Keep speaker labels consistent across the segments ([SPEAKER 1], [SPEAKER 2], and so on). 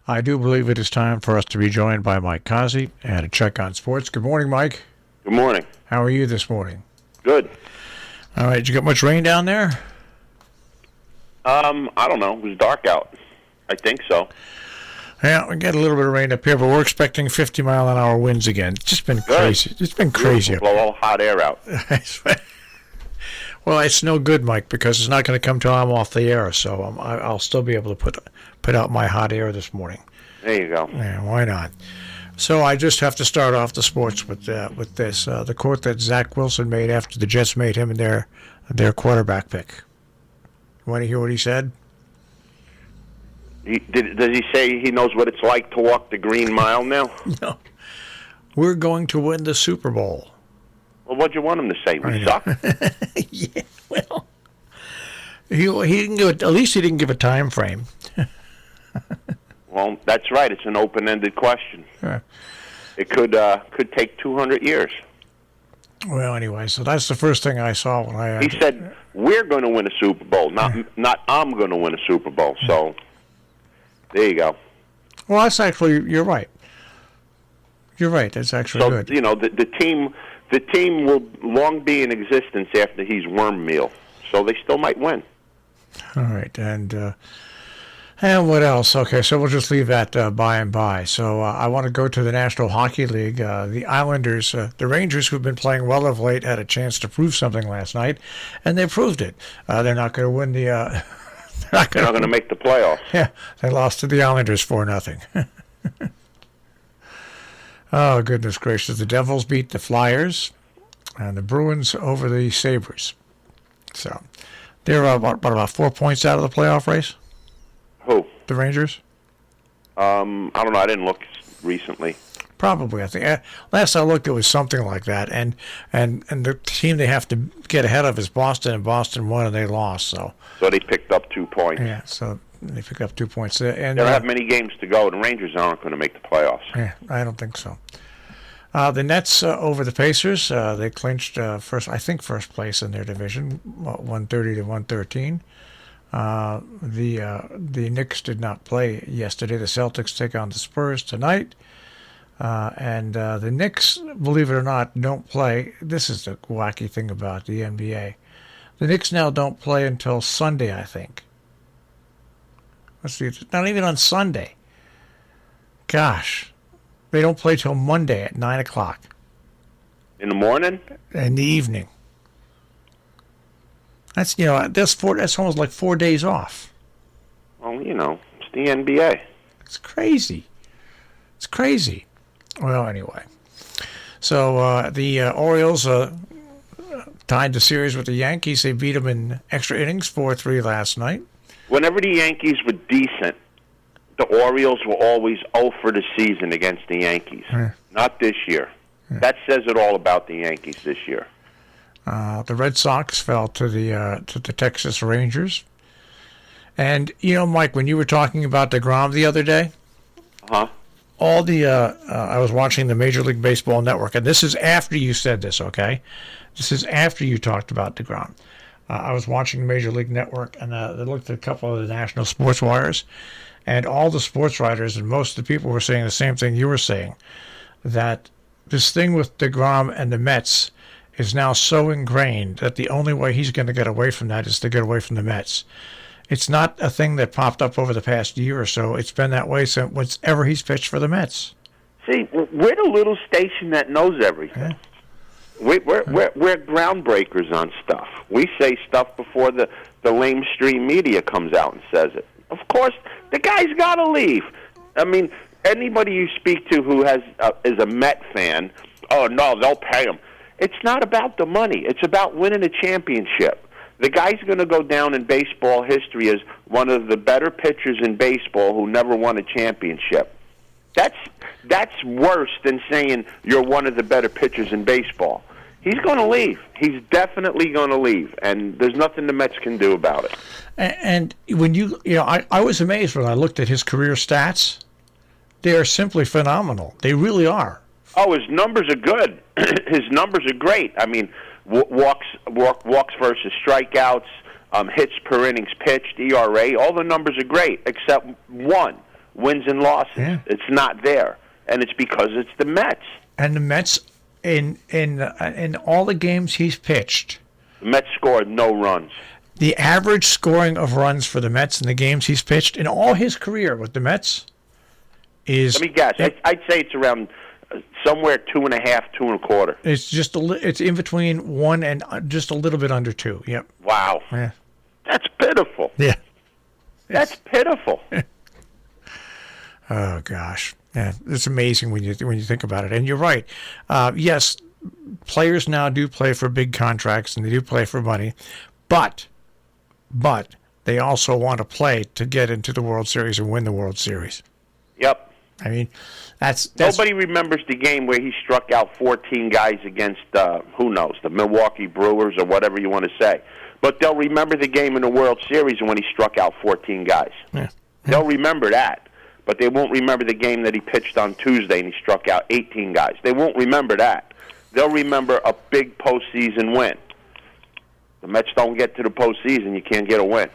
[SPEAKER 1] I do believe it is time for us to be joined by Mike Cozzi and a check on sports. Good morning, Mike.
[SPEAKER 2] Good morning.
[SPEAKER 1] How are you this morning?
[SPEAKER 2] Good.
[SPEAKER 1] All right. Did you get much rain down there?
[SPEAKER 2] I don't know. It was dark out. I think so.
[SPEAKER 1] Yeah, we got a little bit of rain up here, but we're expecting 50-mile-an-hour winds again. It's just been crazy. It's been crazy.
[SPEAKER 2] Blow all hot air out.
[SPEAKER 1] Well, it's no good, Mike, because it's not going to come till I'm off the air, so I'll still be able to put out my hot air this morning.
[SPEAKER 2] There you go.
[SPEAKER 1] Yeah, why not? So I just have to start off the sports with this. The quote that Zach Wilson made after the Jets made him their quarterback pick. You want to hear what he said?
[SPEAKER 2] Does he say he knows what it's like to walk the green mile now?
[SPEAKER 1] No. We're going to win the Super Bowl.
[SPEAKER 2] Well, what'd you want him to say? We suck?
[SPEAKER 1] Yeah, well, he didn't give it. At least he didn't give a time frame.
[SPEAKER 2] Well, that's right. It's an open-ended question.
[SPEAKER 1] Sure.
[SPEAKER 2] It could take 200 years.
[SPEAKER 1] Well, anyway, so that's the first thing I saw when I.
[SPEAKER 2] He said, "We're going to win a Super Bowl, not I'm going to win a Super Bowl." So, there you go.
[SPEAKER 1] Well, that's actually you're right. You're right. That's actually good.
[SPEAKER 2] So you know the team will long be in existence after he's worm meal. So they still might win.
[SPEAKER 1] All right, and what else? Okay, so we'll just leave that by and by. So I want to go to the National Hockey League. The Islanders, the Rangers, who've been playing well of late, had a chance to prove something last night, and they proved it. They're not going to win the. They're not going
[SPEAKER 2] to make the playoffs.
[SPEAKER 1] Yeah, they lost to the Islanders 4-0. Oh, goodness gracious! The Devils beat the Flyers, and the Bruins over the Sabres. So they're about 4 points out of the playoff race.
[SPEAKER 2] Who?
[SPEAKER 1] The Rangers?
[SPEAKER 2] I don't know. I didn't look recently.
[SPEAKER 1] Probably. I think last I looked, it was something like that. And the team they have to get ahead of is Boston, and Boston won and they lost. So
[SPEAKER 2] they picked up 2 points.
[SPEAKER 1] Yeah. So they picked up 2 points. And
[SPEAKER 2] they don't have many games to go. The Rangers aren't going to make the playoffs.
[SPEAKER 1] Yeah, I don't think so. The Nets over the Pacers. They clinched first place in their division, 130 to 113. The Knicks did not play yesterday. The Celtics take on the Spurs tonight. And the Knicks, believe it or not, don't play. This is the wacky thing about the NBA. The Knicks now don't play until Sunday, I think. Let's see, not even on Sunday. Gosh. They don't play till Monday at 9 o'clock.
[SPEAKER 2] In the morning?
[SPEAKER 1] In the evening. That's that's almost like 4 days off.
[SPEAKER 2] Well, it's the NBA.
[SPEAKER 1] It's crazy. It's crazy. Well, anyway. So the Orioles tied the series with the Yankees. They beat them in extra innings, 4-3 last night.
[SPEAKER 2] Whenever the Yankees were decent, the Orioles were always 0 for the season against the Yankees. Not this year. That says it all about the Yankees this year.
[SPEAKER 1] The Red Sox fell to the Texas Rangers. And, Mike, when you were talking about DeGrom the other day, all the I was watching the Major League Baseball Network, and this is after you said this, okay? This is after you talked about DeGrom. I was watching the Major League Network, and they looked at a couple of the national sports wires, and all the sports writers and most of the people were saying the same thing you were saying, that this thing with DeGrom and the Mets is now so ingrained that the only way he's going to get away from that is to get away from the Mets. It's not a thing that popped up over the past year or so. It's been that way since whenever he's pitched for the Mets.
[SPEAKER 2] See, we're the little station that knows everything. We're groundbreakers on stuff. We say stuff before the lamestream media comes out and says it. Of course, the guy's got to leave. I mean, anybody you speak to who is a Met fan, oh, no, they'll pay him. It's not about the money. It's about winning a championship. The guy's going to go down in baseball history as one of the better pitchers in baseball who never won a championship. That's worse than saying you're one of the better pitchers in baseball. He's going to leave. He's definitely going to leave, and there's nothing the Mets can do about it.
[SPEAKER 1] And when I was amazed when I looked at his career stats. They are simply phenomenal. They really are.
[SPEAKER 2] Oh, his numbers are good. His numbers are great. I mean, walks versus strikeouts, hits per innings pitched, ERA. All the numbers are great except one. wins and losses.
[SPEAKER 1] Yeah.
[SPEAKER 2] It's not there, and it's because it's the Mets.
[SPEAKER 1] And the Mets, in all the games he's pitched,
[SPEAKER 2] The Mets scored no runs.
[SPEAKER 1] the average scoring of runs for the Mets in the games he's pitched in all his career with the Mets is.
[SPEAKER 2] Let me guess. I'd say it's around somewhere 2.5, 2.25.
[SPEAKER 1] It's just it's in between 1 and just a little bit under 2. Yep.
[SPEAKER 2] Wow.
[SPEAKER 1] Yeah.
[SPEAKER 2] That's pitiful.
[SPEAKER 1] Yeah.
[SPEAKER 2] That's pitiful.
[SPEAKER 1] Oh gosh. Yeah, it's amazing when you think about it. And you're right. Yes, players now do play for big contracts and they do play for money, but they also want to play to get into the World Series and win the World Series.
[SPEAKER 2] Yep.
[SPEAKER 1] I mean, that's
[SPEAKER 2] nobody remembers the game where he struck out 14 guys against who knows, the Milwaukee Brewers or whatever you want to say. But they'll remember the game in the World Series when he struck out 14 guys.
[SPEAKER 1] Yeah.
[SPEAKER 2] They'll remember that, but they won't remember the game that he pitched on Tuesday and he struck out 18 guys. They won't remember that. They'll remember a big postseason win. The Mets don't get to the postseason, you can't get a win.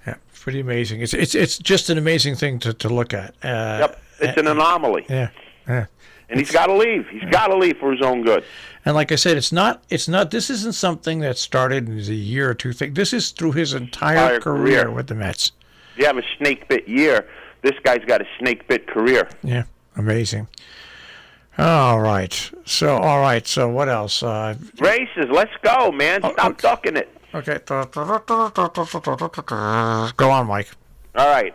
[SPEAKER 1] Yeah, pretty amazing. It's just an amazing thing to look at.
[SPEAKER 2] Yep, it's an anomaly.
[SPEAKER 1] Yeah, yeah.
[SPEAKER 2] And he's got to leave. He's got to leave for his own good.
[SPEAKER 1] And like I said, it's not. This isn't something that started in a year or two thing. This is through his entire career with the Mets.
[SPEAKER 2] If you have a snake bit year, this guy's got a snake bit career.
[SPEAKER 1] Yeah, amazing. All right. So what else?
[SPEAKER 2] Races. Let's go, man. Stop ducking it.
[SPEAKER 1] Okay. Go on, Mike.
[SPEAKER 2] All right.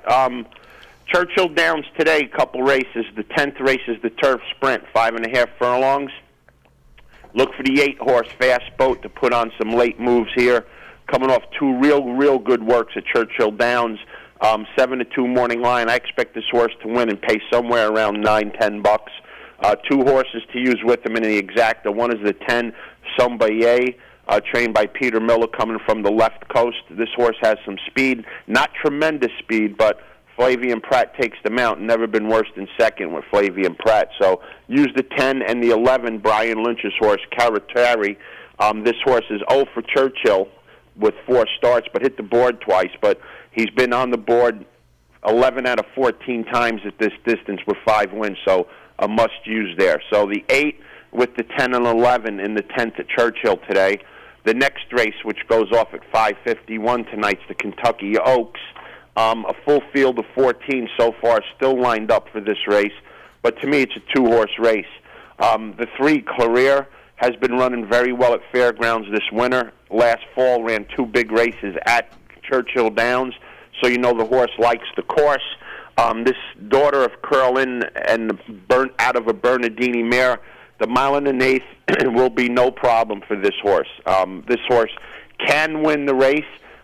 [SPEAKER 2] Churchill Downs today, couple races. The 10th race is the Turf Sprint, 5.5 furlongs. Look for the 8-horse Fast Boat to put on some late moves here. Coming off two real good works at Churchill Downs. 7-2 morning line. I expect this horse to win and pay somewhere around $9-10. Two horses to use with him in the exacta. One is the 10 Sombaye, trained by Peter Miller, coming from the left coast. This horse has some speed, not tremendous speed, but Flavian Pratt takes them out. Never been worse than second with Flavian Pratt. So use the 10 and the 11, Brian Lynch's horse, Caratari. This horse is 0 for Churchill with 4 starts, but hit the board twice. But he's been on the board 11 out of 14 times at this distance with 5 wins, so a must-use there. So the 8 with the 10 and 11 in the 10th at Churchill today. The next race, which goes off at 5:51 tonight's the Kentucky Oaks. A full field of 14 so far still lined up for this race, but to me it's a 2-horse race. The 3 Clarier has been running very well at Fairgrounds this winter. Last fall ran 2 big races at Churchill Downs, so you know the horse likes the course. This daughter of Curlin and out of a Bernardini mare, the 1.125 will be no problem for this horse. This horse can win the race,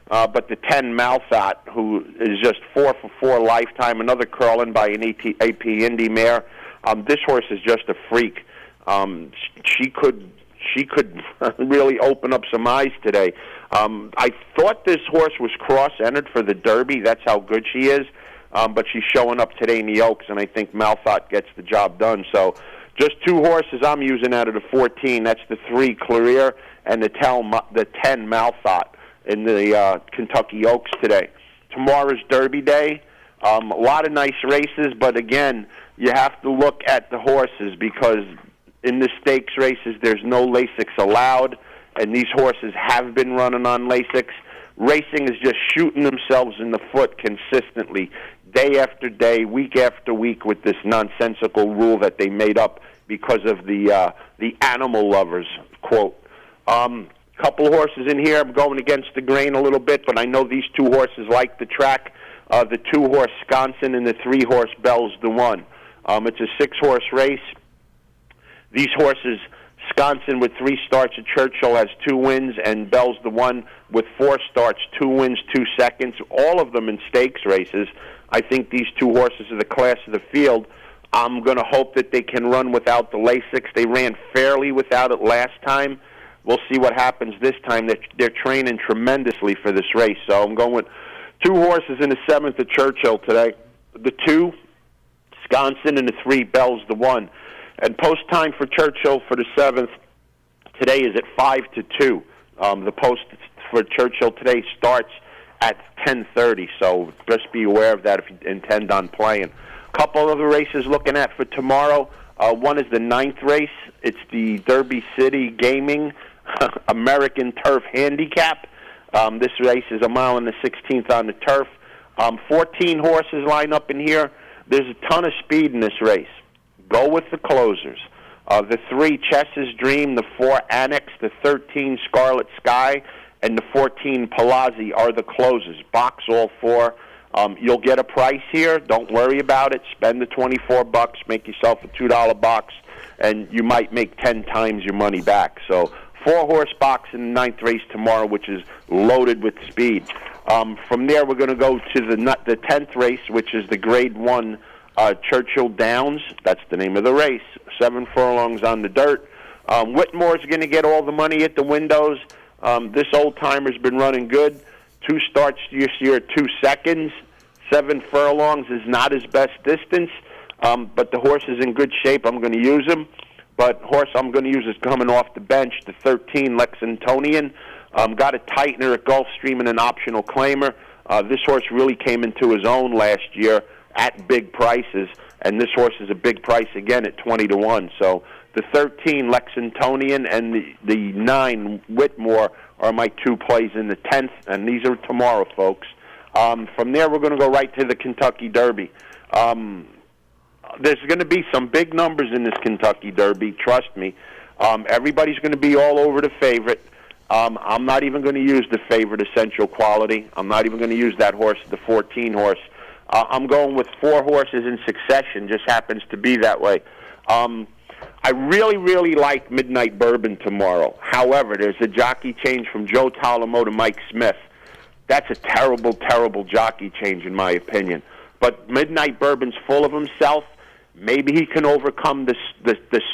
[SPEAKER 2] but the 10 Malthot, who is just 4 for 4 lifetime, another Curlin by an AP Indy mare, this horse is just a freak. She could really open up some eyes today. I thought this horse was cross-entered for the Derby. That's how good she is. But she's showing up today in the Oaks, and I think Malthot gets the job done. So just 2 horses I'm using out of the 14. That's the 3 Clarier and the 10 Malthot in the Kentucky Oaks today. Tomorrow's Derby Day. A lot of nice races, but again, you have to look at the horses because in the stakes races, there's no Lasix allowed, and these horses have been running on Lasix. Racing is just shooting themselves in the foot consistently, day after day, week after week, with this nonsensical rule that they made up because of the animal lovers quote. Couple horses in here. I'm going against the grain a little bit, but I know these 2 horses like the track. The 2-horse Sconsin and the 3-horse Bell's the One. It's a 6-horse race. These horses, Sconsin with 3 starts at Churchill has 2 wins, and Bell's the One with 4 starts, 2 wins, 2 seconds, all of them in stakes races. I think these 2 horses are the class of the field. I'm going to hope that they can run without the Lasix. They ran fairly without it last time. We'll see what happens this time. They're training tremendously for this race. So I'm going with 2 horses in the 7th at Churchill today. The 2, Sconsin, and the 3, Bell's the One. And post time for Churchill for the 7th today is at 5-2. The post for Churchill today starts at 10:30, so just be aware of that if you intend on playing. Couple of the races looking at for tomorrow. One is the 9th race. It's the Derby City Gaming American Turf Handicap. This race is a mile and the 16th on the turf. 14 horses line up in here. There's a ton of speed in this race. Go with the closers. The 3, Chess's Dream, the 4, Annex, the 13, Scarlet Sky, and the 14, Palazzi are the closers. Box all 4. You'll get a price here. Don't worry about it. Spend the $24, make yourself a $2 box, and you might make 10 times your money back. So 4-horse box in the 9th race tomorrow, which is loaded with speed. From there, we're going to go to the 10th race, which is the Grade 1 Churchill Downs. That's the name of the race. 7 furlongs on the dirt. Whitmore's going to get all the money at the windows. This old-timer's been running good. 2 starts this year, 2 seconds. 7 furlongs is not his best distance, but the horse is in good shape. I'm going to use him. But horse I'm going to use is coming off the bench, the 13, Lexingtonian. Got a tightener at Gulfstream and an optional claimer. This horse really came into his own last year at big prices, and this horse is a big price again at 20-1. So the 13, Lexingtonian, and the 9, Whitmore, are my 2 plays in the 10th, and these are tomorrow, folks. From there, we're going to go right to the Kentucky Derby. There's going to be some big numbers in this Kentucky Derby, trust me. Everybody's going to be all over the favorite. I'm not even going to use the favorite Essential Quality. I'm not even going to use that horse, the 14 horse. I'm going with 4 horses in succession, just happens to be that way. I really, really like Midnight Bourbon tomorrow. However, there's a jockey change from Joe Talamo to Mike Smith. That's a terrible, terrible jockey change, in my opinion. But Midnight Bourbon's full of himself. Maybe he can overcome the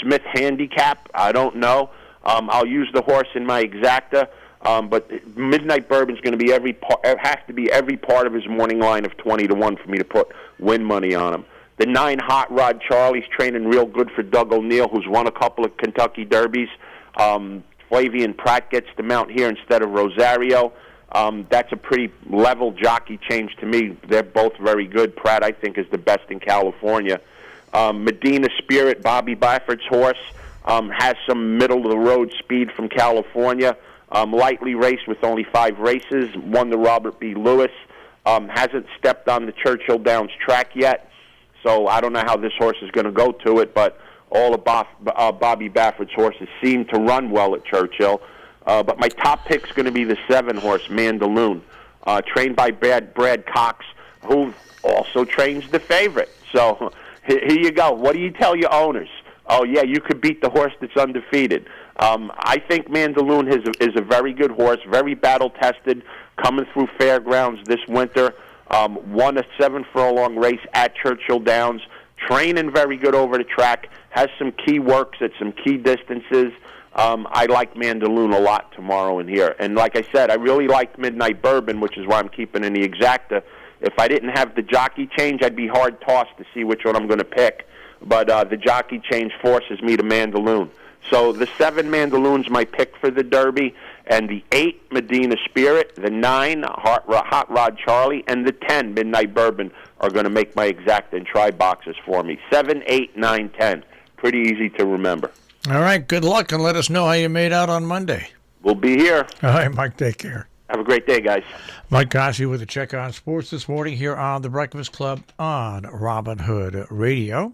[SPEAKER 2] Smith handicap. I don't know. I'll use the horse in my exacta. But Midnight Bourbon's going to be has to be every part of his morning line of 20-1 for me to put win money on him. The 9, Hot Rod Charlie's training real good for Doug O'Neill, who's won a couple of Kentucky Derbies. Flavian Pratt gets the mount here instead of Rosario. That's a pretty level jockey change to me. They're both very good. Pratt, I think, is the best in California. Medina Spirit, Bobby Baffert's horse, has some middle-of-the-road speed from California. Lightly raced with only 5 races. Won the Robert B. Lewis. Hasn't stepped on the Churchill Downs track yet. So I don't know how this horse is going to go to it, but all of Bobby Baffert's horses seem to run well at Churchill. But my top pick's going to be the 7 horse, Mandaloon, trained by Brad Cox, who also trains the favorite. So here you go. What do you tell your owners? Oh, yeah, you could beat the horse that's undefeated. I think Mandaloon is a very good horse, very battle-tested, coming through fairgrounds this winter. Won a 7 furlong race at Churchill Downs, training very good over the track, has some key works at some key distances. I like Mandaloon a lot tomorrow in here. And like I said, I really liked Midnight Bourbon, which is why I'm keeping in the exacta. If I didn't have the jockey change, I'd be hard-tossed to see which one I'm going to pick. But the jockey change forces me to Mandaloon. So the 7 Mandaloon's my pick for the Derby, and the 8 Medina Spirit, the 9 Hot Rod Charlie, and the 10 Midnight Bourbon are going to make my exact and try boxes for me. 7, 8, 9, 10. Pretty easy to remember.
[SPEAKER 1] All right, good luck, and let us know how you made out on Monday.
[SPEAKER 2] We'll be here.
[SPEAKER 1] All right, Mike, take care.
[SPEAKER 2] Have a great day, guys.
[SPEAKER 1] Mike Cozzi with a check on sports this morning here on The Breakfast Club on Robin Hood Radio.